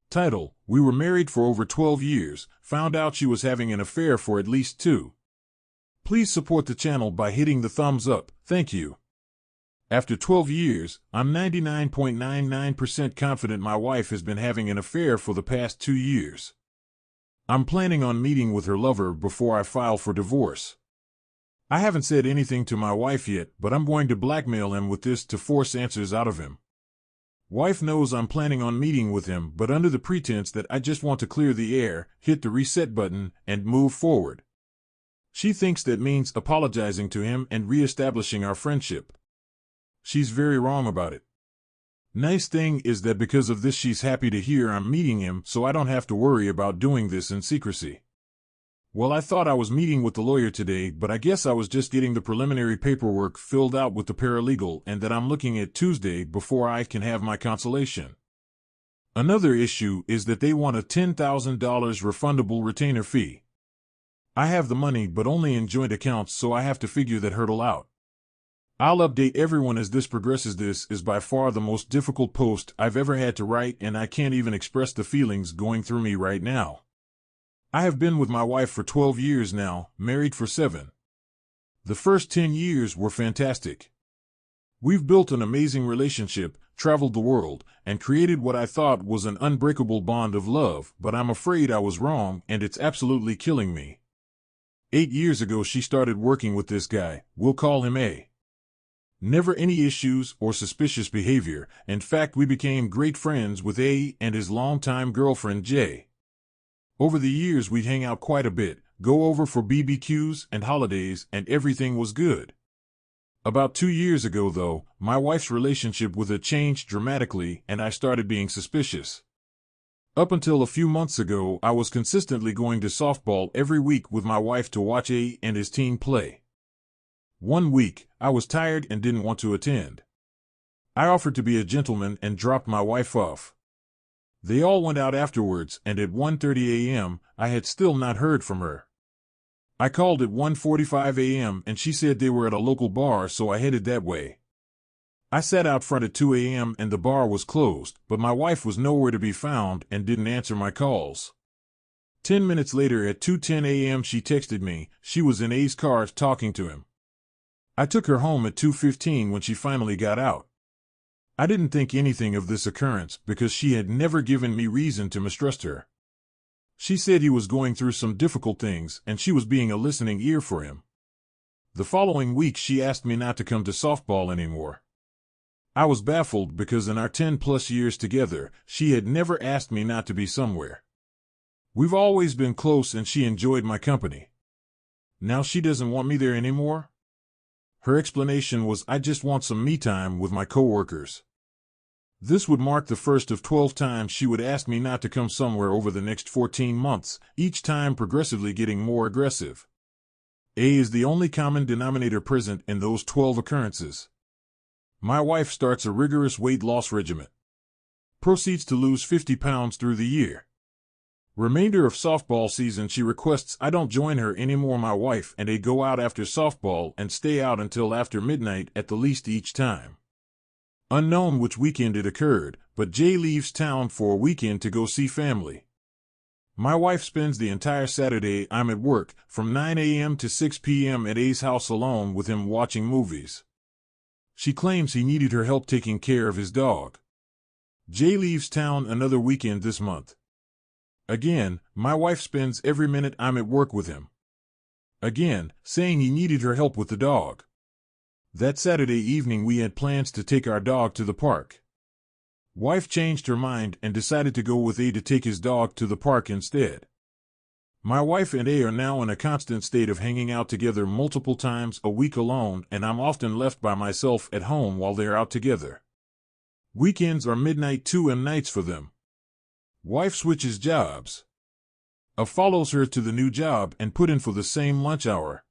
Title: We were married for over 12 years, found out she was having an affair for at least 2. Please support the channel by hitting the thumbs up, thank you. After 12 years, I'm 99.99% confident my wife has been having an affair for the past 2 years. I'm planning on meeting with her lover before I file for divorce. I haven't said anything to my wife yet, but I'm going to blackmail him with this to force answers out of him. Wife knows I'm planning on meeting with him, but under the pretense that I just want to clear the air, hit the reset button, and move forward. She thinks that means apologizing to him and reestablishing our friendship. She's very wrong about it. Nice thing is that because of this she's happy to hear I'm meeting him, so I don't have to worry about doing this in secrecy. Well, I thought I was meeting with the lawyer today, but I guess I was just getting the preliminary paperwork filled out with the paralegal, and that I'm looking at Tuesday before I can have my consultation. Another issue is that they want a $10,000 refundable retainer fee. I have the money but only in joint accounts, so I have to figure that hurdle out. I'll update everyone as this progresses. This is by far the most difficult post I've ever had to write, and I can't even express the feelings going through me right now. I have been with my wife for 12 years now, married for 7. The first 10 years were fantastic. We've built an amazing relationship, traveled the world, and created what I thought was an unbreakable bond of love, but I'm afraid I was wrong, and it's absolutely killing me. 8 years ago she started working with this guy, we'll call him A. Never any issues or suspicious behavior. In fact, we became great friends with A and his longtime girlfriend J. Over the years we'd hang out quite a bit, go over for BBQs and holidays, and everything was good. About 2 years ago, though, my wife's relationship with A changed dramatically and I started being suspicious. Up until a few months ago, I was consistently going to softball every week with my wife to watch A and his team play. One week, I was tired and didn't want to attend. I offered to be a gentleman and dropped my wife off. They all went out afterwards, and at 1:30 a.m., I had still not heard from her. I called at 1:45 a.m. and she said they were at a local bar, so I headed that way. I sat out front at 2 a.m. and the bar was closed, but my wife was nowhere to be found and didn't answer my calls. 10 minutes later at 2:10 a.m. she texted me. She was in A's car talking to him. I took her home at 2:15 when she finally got out. I didn't think anything of this occurrence because she had never given me reason to mistrust her. She said he was going through some difficult things and she was being a listening ear for him. The following week she asked me not to come to softball anymore. I was baffled because in our 10+ years together, she had never asked me not to be somewhere. We've always been close and she enjoyed my company. Now she doesn't want me there anymore? Her explanation was, I just want some me time with my coworkers. This would mark the first of 12 times she would ask me not to come somewhere over the next 14 months, each time progressively getting more aggressive. A is the only common denominator present in those 12 occurrences. My wife starts a rigorous weight loss regimen. Proceeds to lose 50 pounds through the year. Remainder of softball season she requests I don't join her anymore. My wife and A go out after softball and stay out until after midnight at the least each time. Unknown which weekend it occurred, but Jay leaves town for a weekend to go see family. My wife spends the entire Saturday I'm at work, from 9 a.m. to 6 p.m. at A's house alone with him watching movies. She claims he needed her help taking care of his dog. Jay leaves town another weekend this month. Again, my wife spends every minute I'm at work with him. Again, saying he needed her help with the dog. That Saturday evening we had plans to take our dog to the park. Wife changed her mind and decided to go with A to take his dog to the park instead. My wife and A are now in a constant state of hanging out together multiple times a week alone, and I'm often left by myself at home while they're out together. Weekends are midnight 2 nights for them. Wife switches jobs. A follows her to the new job and put in for the same lunch hour.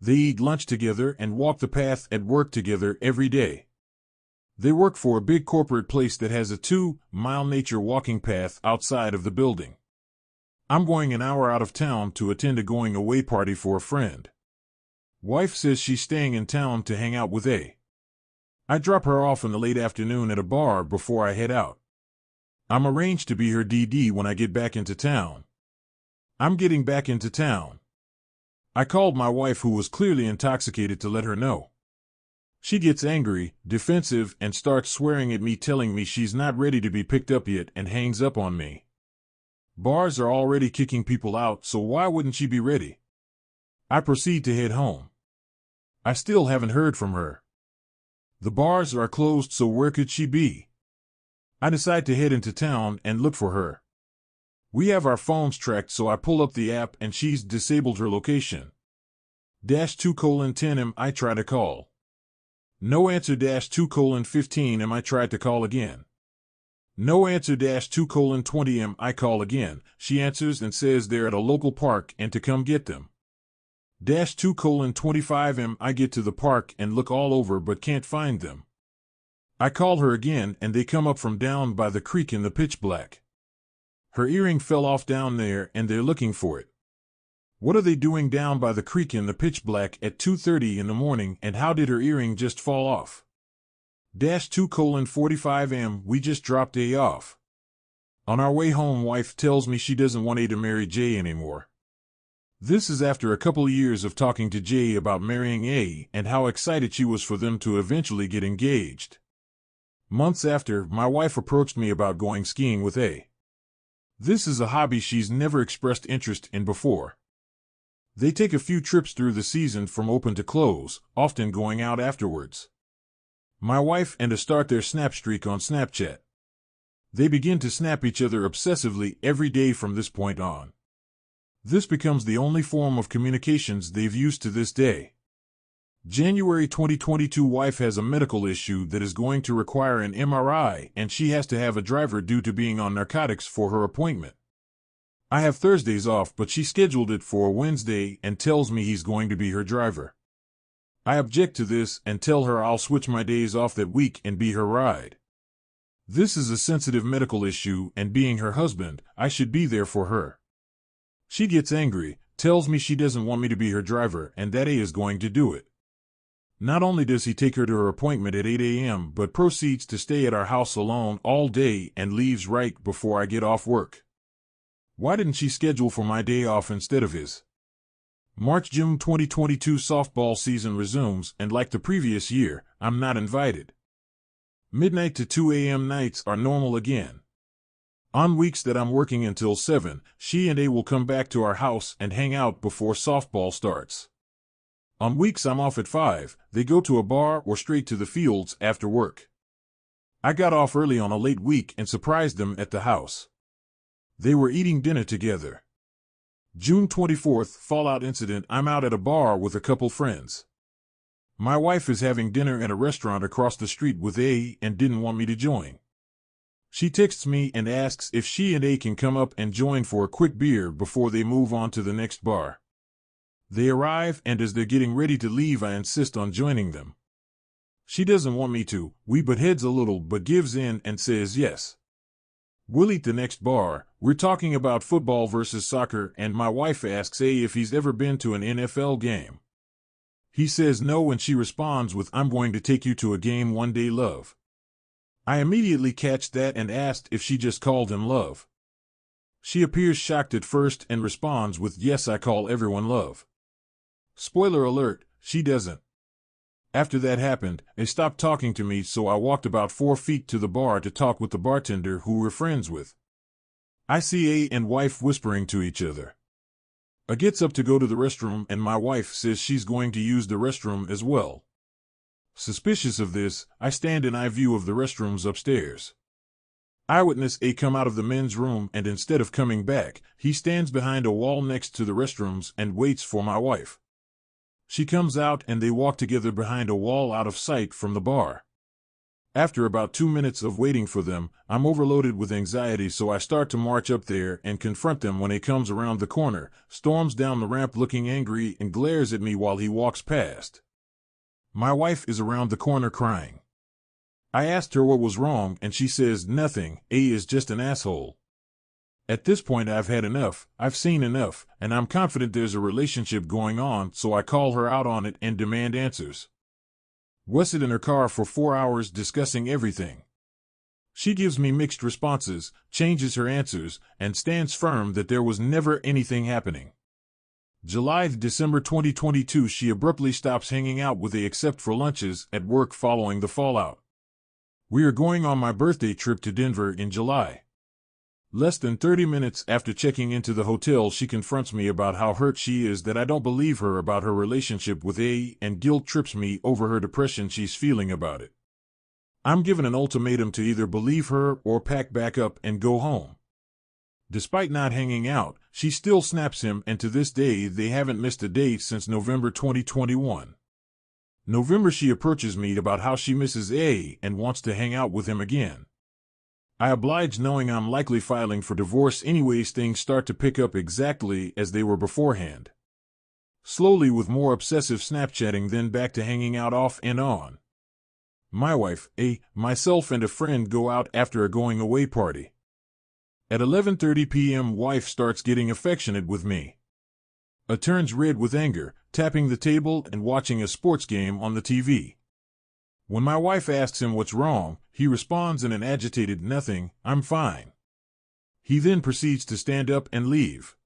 They eat lunch together and walk the path at work together every day. They work for a big corporate place that has a 2-mile nature walking path outside of the building. I'm going an hour out of town to attend a going away party for a friend. Wife says she's staying in town to hang out with A. I drop her off in the late afternoon at a bar before I head out. I'm arranged to be her DD when I get back into town. I'm getting back into town. I called my wife, who was clearly intoxicated, to let her know. She gets angry, defensive, and starts swearing at me, telling me she's not ready to be picked up yet, and hangs up on me. Bars are already kicking people out, so why wouldn't she be ready? I proceed to head home. I still haven't heard from her. The bars are closed, so where could she be? I decide to head into town and look for her. We have our phones tracked, so I pull up the app and she's disabled her location. -2:10 I try to call. No answer. -2:15 I try to call again. No answer. -2:20 I call again. She answers and says they're at a local park and to come get them. -2:25 I get to the park and look all over but can't find them. I call her again and they come up from down by the creek in the pitch black. Her earring fell off down there and they're looking for it. What are they doing down by the creek in the pitch black at 2:30 in the morning, and how did her earring just fall off? -2:45 we just dropped A off. On our way home, wife tells me she doesn't want A to marry J anymore. This is after a couple years of talking to J about marrying A and how excited she was for them to eventually get engaged. Months after, my wife approached me about going skiing with A. This is a hobby she's never expressed interest in before. They take a few trips through the season from open to close, often going out afterwards. My wife and A start their snap streak on Snapchat. They begin to snap each other obsessively every day from this point on. This becomes the only form of communications they've used to this day. January 2022, wife has a medical issue that is going to require an MRI, and she has to have a driver due to being on narcotics for her appointment. I have Thursdays off, but she scheduled it for Wednesday and tells me he's going to be her driver. I object to this and tell her I'll switch my days off that week and be her ride. This is a sensitive medical issue, and being her husband, I should be there for her. She gets angry, tells me she doesn't want me to be her driver and that A is going to do it. Not only does he take her to her appointment at 8 a.m., but proceeds to stay at our house alone all day and leaves right before I get off work. Why didn't she schedule for my day off instead of his? March-June 2022 softball season resumes, and like the previous year, I'm not invited. Midnight to 2 a.m. nights are normal again. On weeks that I'm working until 7, she and A will come back to our house and hang out before softball starts. On weeks I'm off at 5, they go to a bar or straight to the fields after work. I got off early on a late week and surprised them at the house. They were eating dinner together. June 24th, fallout incident. I'm out at a bar with a couple friends. My wife is having dinner at a restaurant across the street with A and didn't want me to join. She texts me and asks if she and A can come up and join for a quick beer before they move on to the next bar. They arrive, and as they're getting ready to leave, I insist on joining them. She doesn't want me to. We butt heads a little but gives in and says yes. We'll eat the next bar. We're talking about football versus soccer, and my wife asks A if he's ever been to an NFL game. He says no, and she responds with, "I'm going to take you to a game one day, love." I immediately catch that and asked if she just called him love. She appears shocked at first and responds with, "Yes, I call everyone love." Spoiler alert, she doesn't. After that happened, they stopped talking to me, so I walked about 4 feet to the bar to talk with the bartender who we're friends with. I see A and wife whispering to each other. A gets up to go to the restroom, and my wife says she's going to use the restroom as well. Suspicious of this, I stand in eye view of the restrooms upstairs. I witness A come out of the men's room, and instead of coming back, he stands behind a wall next to the restrooms and waits for my wife. She comes out and they walk together behind a wall out of sight from the bar. After about 2 minutes of waiting for them, I'm overloaded with anxiety, so I start to march up there and confront them when he comes around the corner, storms down the ramp looking angry, and glares at me while he walks past. My wife is around the corner crying. I asked her what was wrong, and she says nothing. A is just an asshole. At this point I've had enough, I've seen enough, and I'm confident there's a relationship going on, so I call her out on it and demand answers. We sit in her car for 4 hours discussing everything. She gives me mixed responses, changes her answers, and stands firm that there was never anything happening. July to December 2022, she abruptly stops hanging out with A except for lunches at work following the fallout. We are going on my birthday trip to Denver in July. Less than 30 minutes after checking into the hotel, she confronts me about how hurt she is that I don't believe her about her relationship with A, and guilt trips me over her depression she's feeling about it. I'm given an ultimatum to either believe her or pack back up and go home. Despite not hanging out, she still snaps him, and to this day they haven't missed a date since November 2021. November, she approaches me about how she misses A and wants to hang out with him again. I oblige, knowing I'm likely filing for divorce anyways. Things start to pick up exactly as they were beforehand. Slowly, with more obsessive Snapchatting, then back to hanging out off and on. My wife, A, myself, and a friend go out after a going-away party. At 11:30 p.m., wife starts getting affectionate with me. A turns red with anger, tapping the table and watching a sports game on the TV. When my wife asks him what's wrong, he responds in an agitated "Nothing, I'm fine." He then proceeds to stand up and leave.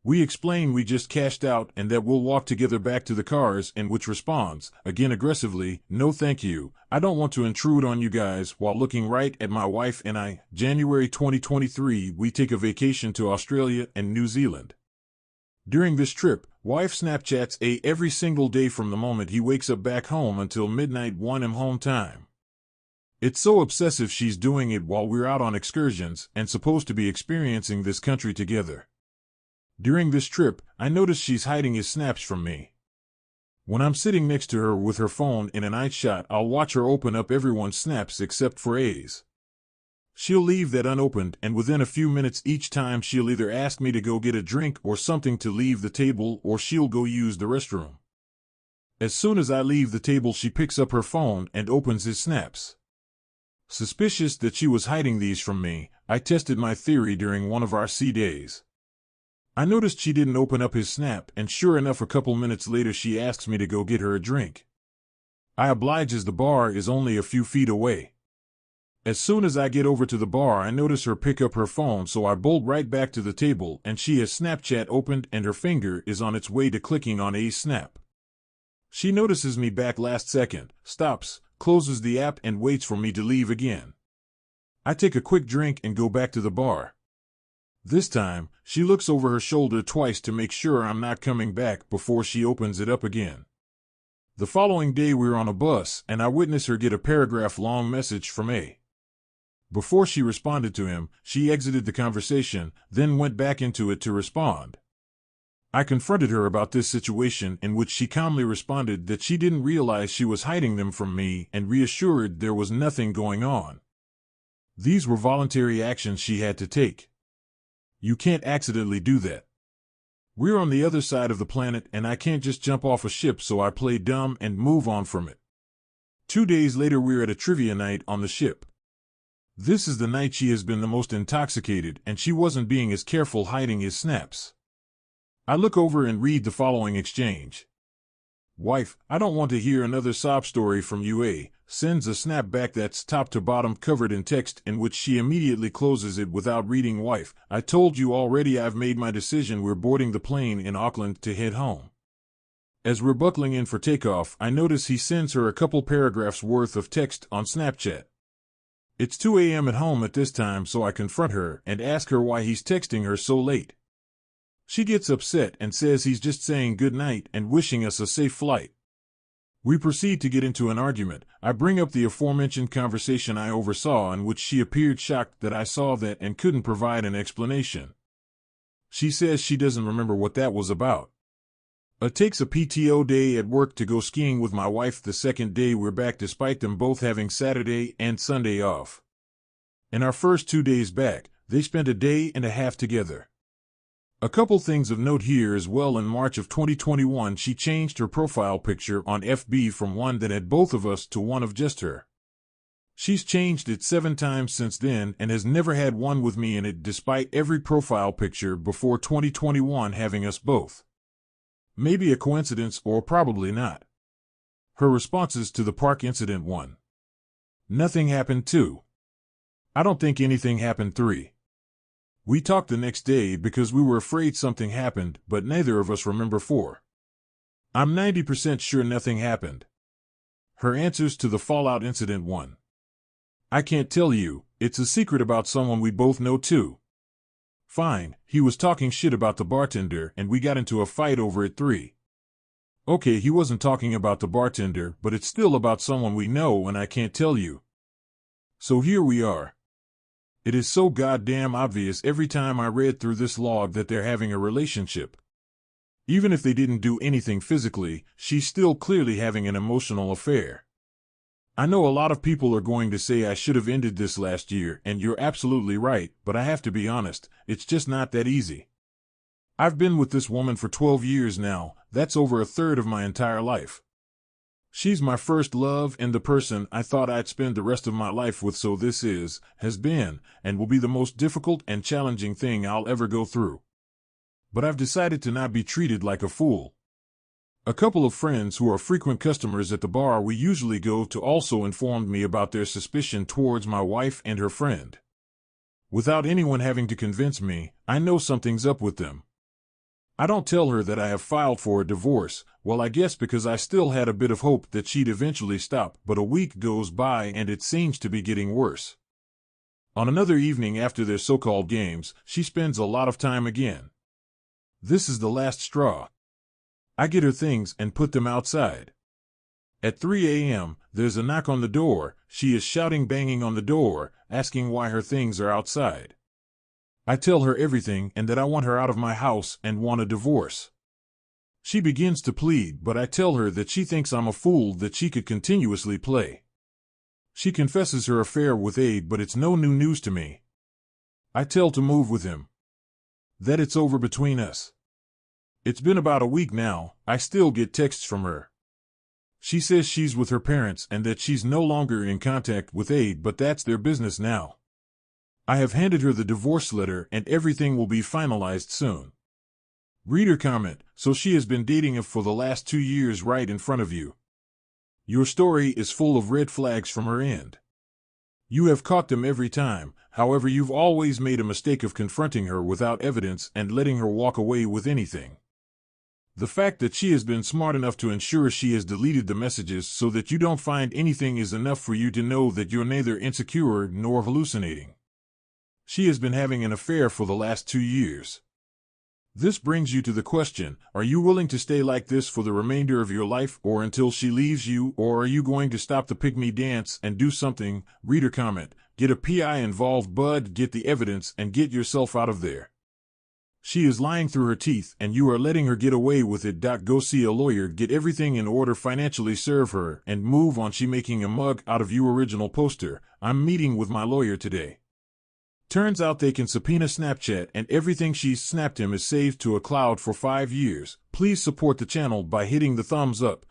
We explain we just cashed out and that we'll walk together back to the cars, in which responds, again aggressively, "No thank you, I don't want to intrude on you guys," while looking right at my wife and I. January 2023, we take a vacation to Australia and New Zealand. During this trip, wife Snapchats A every single day from the moment he wakes up back home until midnight 1 am home time. It's so obsessive she's doing it while we're out on excursions and supposed to be experiencing this country together. During this trip, I notice she's hiding his snaps from me. When I'm sitting next to her with her phone in a night shot, I'll watch her open up everyone's snaps except for A's. She'll leave that unopened, and within a few minutes each time she'll either ask me to go get a drink or something to leave the table, or she'll go use the restroom. As soon as I leave the table, she picks up her phone and opens his snaps. Suspicious that she was hiding these from me, I tested my theory during one of our sea days. I noticed she didn't open up his snap, and sure enough, a couple minutes later she asks me to go get her a drink. I oblige as the bar is only a few feet away. As soon as I get over to the bar, I notice her pick up her phone, so I bolt right back to the table, and she has Snapchat opened and her finger is on its way to clicking on A's snap. She notices me back last second, stops, closes the app, and waits for me to leave again. I take a quick drink and go back to the bar. This time, she looks over her shoulder twice to make sure I'm not coming back before she opens it up again. The following day, we're on a bus, and I witness her get a paragraph-long message from A. Before she responded to him, she exited the conversation, then went back into it to respond. I confronted her about this situation, in which she calmly responded that she didn't realize she was hiding them from me and reassured there was nothing going on. These were voluntary actions she had to take. You can't accidentally do that. We're on the other side of the planet, and I can't just jump off a ship, so I play dumb and move on from it. 2 days later, we're at a trivia night on the ship. This is the night she has been the most intoxicated, and she wasn't being as careful hiding his snaps. I look over and read the following exchange. Wife, I don't want to hear another sob story from you. A sends a snap back that's top to bottom covered in text, in which she immediately closes it without reading. Wife, I told you already, I've made my decision. We're boarding the plane in Auckland to head home. As we're buckling in for takeoff, I notice he sends her a couple paragraphs worth of text on Snapchat. It's 2 a.m. at home at this time, so I confront her and ask her why he's texting her so late. She gets upset and says he's just saying good night and wishing us a safe flight. We proceed to get into an argument. I bring up the aforementioned conversation I oversaw, in which she appeared shocked that I saw that and couldn't provide an explanation. She says she doesn't remember what that was about. Takes a PTO day at work to go skiing with my wife. The second day we're back, despite them both having Saturday and Sunday off. In our first 2 days back, they spent a day and a half together. A couple things of note here as well. In March of 2021, she changed her profile picture on FB from one that had both of us to one of just her. She's changed it 7 times since then and has never had one with me in it, despite every profile picture before 2021 having us both. Maybe a coincidence, or probably not. Her responses to the park incident: 1. Nothing happened. 2. I don't think anything happened. 3. We talked the next day because we were afraid something happened, but neither of us remember. 4. I'm 90% sure nothing happened. Her answers to the fallout incident. 1. I can't tell you, it's a secret about someone we both know. 2. Fine, he was talking shit about the bartender and we got into a fight over it. 3. Okay, he wasn't talking about the bartender, but it's still about someone we know and I can't tell you. So here we are. It is so goddamn obvious every time I read through this log that they're having a relationship. Even if they didn't do anything physically, she's still clearly having an emotional affair. I know a lot of people are going to say I should have ended this last year, and you're absolutely right, but I have to be honest, it's just not that easy. I've been with this woman for 12 years now, that's over a third of my entire life. She's my first love and the person I thought I'd spend the rest of my life with, so this has been, and will be the most difficult and challenging thing I'll ever go through. But I've decided to not be treated like a fool. A couple of friends who are frequent customers at the bar we usually go to also informed me about their suspicion towards my wife and her friend. Without anyone having to convince me, I know something's up with them. I don't tell her that I have filed for a divorce, well, I guess because I still had a bit of hope that she'd eventually stop, but a week goes by and it seems to be getting worse. On another evening after their so-called games, she spends a lot of time again. This is the last straw. I get her things and put them outside. At 3 a.m., there's a knock on the door. She is shouting, banging on the door, asking why her things are outside. I tell her everything and that I want her out of my house and want a divorce. She begins to plead, but I tell her that she thinks I'm a fool that she could continuously play. She confesses her affair with Aid, but it's no new news to me. I tell to move with him. That it's over between us. It's been about a week now, I still get texts from her. She says she's with her parents and that she's no longer in contact with Aid, but that's their business now. I have handed her the divorce letter and everything will be finalized soon. Reader comment, so she has been dating him for the last 2 years right in front of you. Your story is full of red flags from her end. You have caught them every time, however you've always made a mistake of confronting her without evidence and letting her walk away with anything. The fact that she has been smart enough to ensure she has deleted the messages so that you don't find anything is enough for you to know that you're neither insecure nor hallucinating. She has been having an affair for the last 2 years. This brings you to the question, are you willing to stay like this for the remainder of your life or until she leaves you, or are you going to stop the pygmy dance and do something? Reader comment, get a PI involved, bud, get the evidence and get yourself out of there. She is lying through her teeth and you are letting her get away with it. Go see a lawyer, get everything in order, financially serve her, and move on. She making a mug out of you. Original poster, I'm meeting with my lawyer today. Turns out they can subpoena Snapchat and everything she's snapped him is saved to a cloud for 5 years. Please support the channel by hitting the thumbs up.